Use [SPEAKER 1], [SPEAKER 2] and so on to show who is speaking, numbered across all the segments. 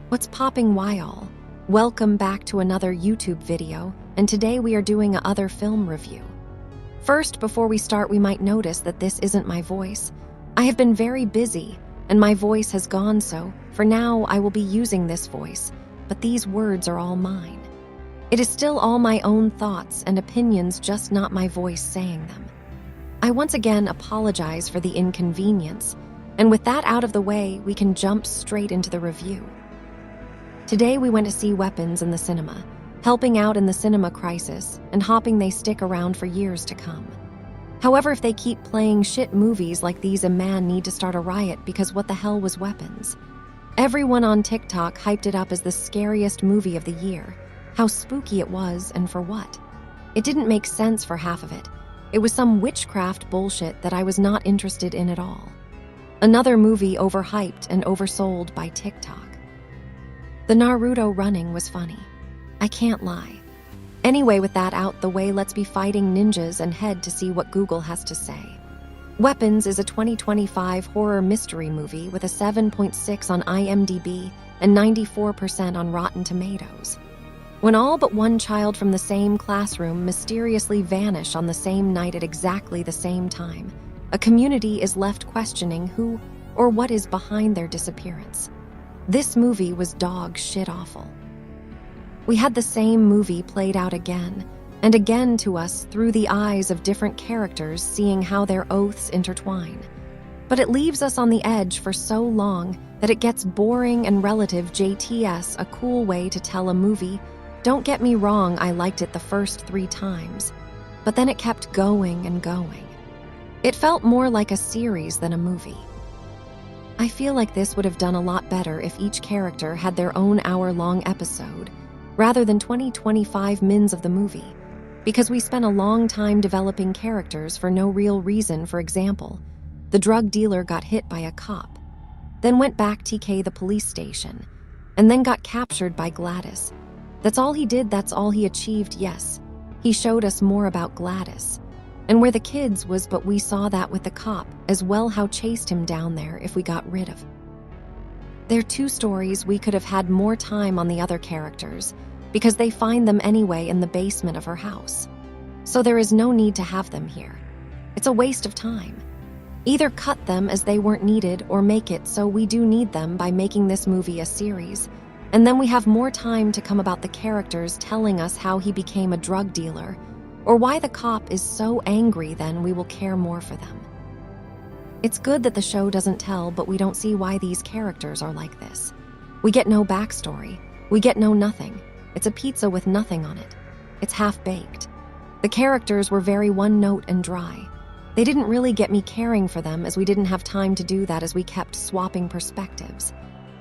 [SPEAKER 1] What's popping all? Welcome back to another YouTube video, and today we are doing a other film review. First, before we start, we might notice that this isn't my voice. I have been very busy, and my voice has gone, so for now I will be using this voice, but these words are all mine. It is still all my own thoughts and opinions, just not my voice saying them. I once again apologize for the inconvenience, and with that out of the way, we can jump straight into the review. Today we went to see Weapons in the cinema, helping out in the cinema crisis and hoping they stick around for years to come. However, if they keep playing shit movies like these, a man need to start a riot, because what the hell was Weapons? Everyone on TikTok hyped it up as the scariest movie of the year. How spooky it was, and for what? It didn't make sense for half of it. It was some witchcraft bullshit that I was not interested in at all. Another movie overhyped and oversold by TikTok. The Naruto running was funny. I can't lie. Anyway, with that out the way, let's be fighting ninjas and head to see what Google has to say. Weapons is a 2025 horror mystery movie with a 7.6 on IMDb and 94% on Rotten Tomatoes. When all but one child from the same classroom mysteriously vanish on the same night at exactly the same time, a community is left questioning who or what is behind their disappearance. This movie was dog shit awful. We had the same movie played out again and again to us through the eyes of different characters, seeing how their oaths intertwine. But it leaves us on the edge for so long that it gets boring and relative. JTS, a cool way to tell a movie. Don't get me wrong, I liked it the first 3 times, but then it kept going and going. It felt more like a series than a movie. I feel like this would have done a lot better if each character had their own hour-long episode, rather than 20-25 minutes of the movie, because we spent a long time developing characters for no real reason. For example, the drug dealer got hit by a cop, then went back TK the police station, and then got captured by Gladys. That's all he did, that's all he achieved. Yes, he showed us more about Gladys and where the kids was, but we saw that with the cop as well, how chased him down there if we got rid of. They're 2 stories. We could have had more time on the other characters because they find them anyway in the basement of her house. So there is no need to have them here. It's a waste of time. Either cut them as they weren't needed or make it so we do need them by making this movie a series. And then we have more time to come about the characters telling us how he became a drug dealer or why the cop is so angry. Then we will care more for them. It's good that the show doesn't tell, but we don't see why these characters are like this. We get no backstory. We get no nothing. It's a pizza with nothing on it. It's half-baked. The characters were very one-note and dry. They didn't really get me caring for them, as we didn't have time to do that, as we kept swapping perspectives.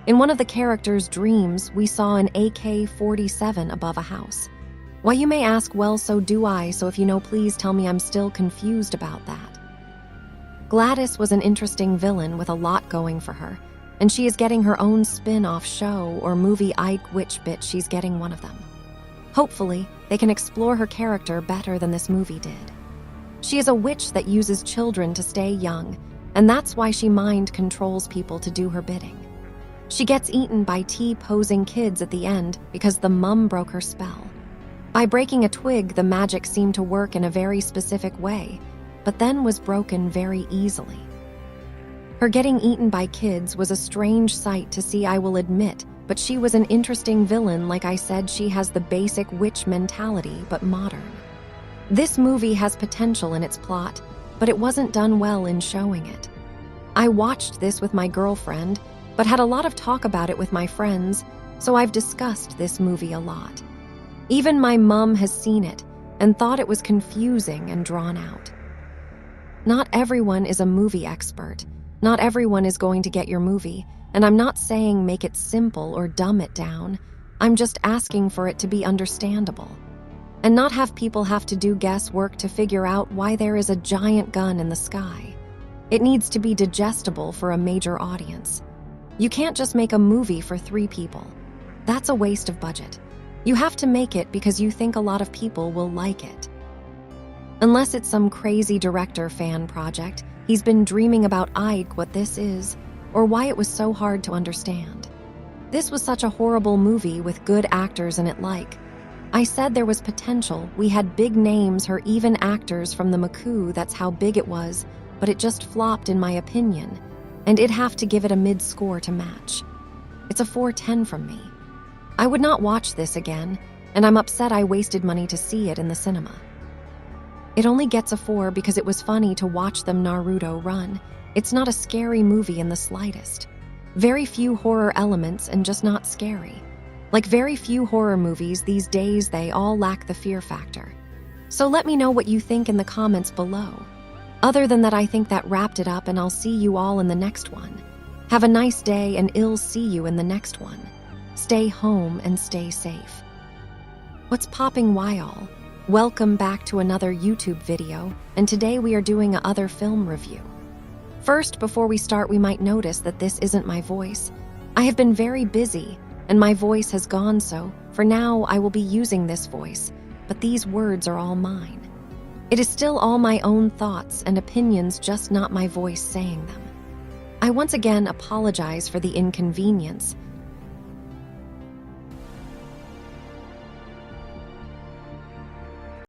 [SPEAKER 1] In one of the characters' dreams, we saw an AK-47 above a house. Why, you may ask, well, so do I, so if you know, please tell me. I'm still confused about that. Gladys was an interesting villain with a lot going for her, and she is getting her own spin-off show or movie. Which bitch, she's getting one of them. Hopefully, they can explore her character better than this movie did. She is a witch that uses children to stay young, and that's why she mind controls people to do her bidding. She gets eaten by T-posing kids at the end because the mum broke her spell. By breaking a twig, the magic seemed to work in a very specific way, but then was broken very easily. Her getting eaten by kids was a strange sight to see, I will admit, but she was an interesting villain. Like I said, she has the basic witch mentality, but modern. This movie has potential in its plot, but it wasn't done well in showing it. I watched this with my girlfriend, but had a lot of talk about it with my friends, so I've discussed this movie a lot. Even my mum has seen it and thought it was confusing and drawn out. Not everyone is a movie expert. Not everyone is going to get your movie, and I'm not saying make it simple or dumb it down. I'm just asking for it to be understandable and not have people have to do guesswork to figure out why there is a giant gun in the sky. It needs to be digestible for a major audience. You can't just make a movie for 3 people. That's a waste of budget. You have to make it because you think a lot of people will like it. Unless it's some crazy director fan project, he's been dreaming about what this is, or why it was so hard to understand. This was such a horrible movie with good actors in it like. I said there was potential, we had big names or even actors from the Maku, that's how big it was, but it just flopped in my opinion, and it'd have to give it a mid-score to match. It's a 4/10 from me. I would not watch this again, and I'm upset I wasted money to see it in the cinema. It only gets a 4 because it was funny to watch them Naruto run. It's not a scary movie in the slightest. Very few horror elements and just not scary. Like very few horror movies these days, they all lack the fear factor. So let me know what you think in the comments below. Other than that, I think that wrapped it up, and I'll see you all in the next one. Have a nice day, and I'll see you in the next one. Stay home and stay safe. What's popping, why all? Welcome back to another YouTube video, and today we are doing a other film review. First, before we start, we might notice that this isn't my voice. I have been very busy, and my voice has gone, so for now I will be using this voice, but these words are all mine. It is still all my own thoughts and opinions, just not my voice saying them. I once again apologize for the inconvenience,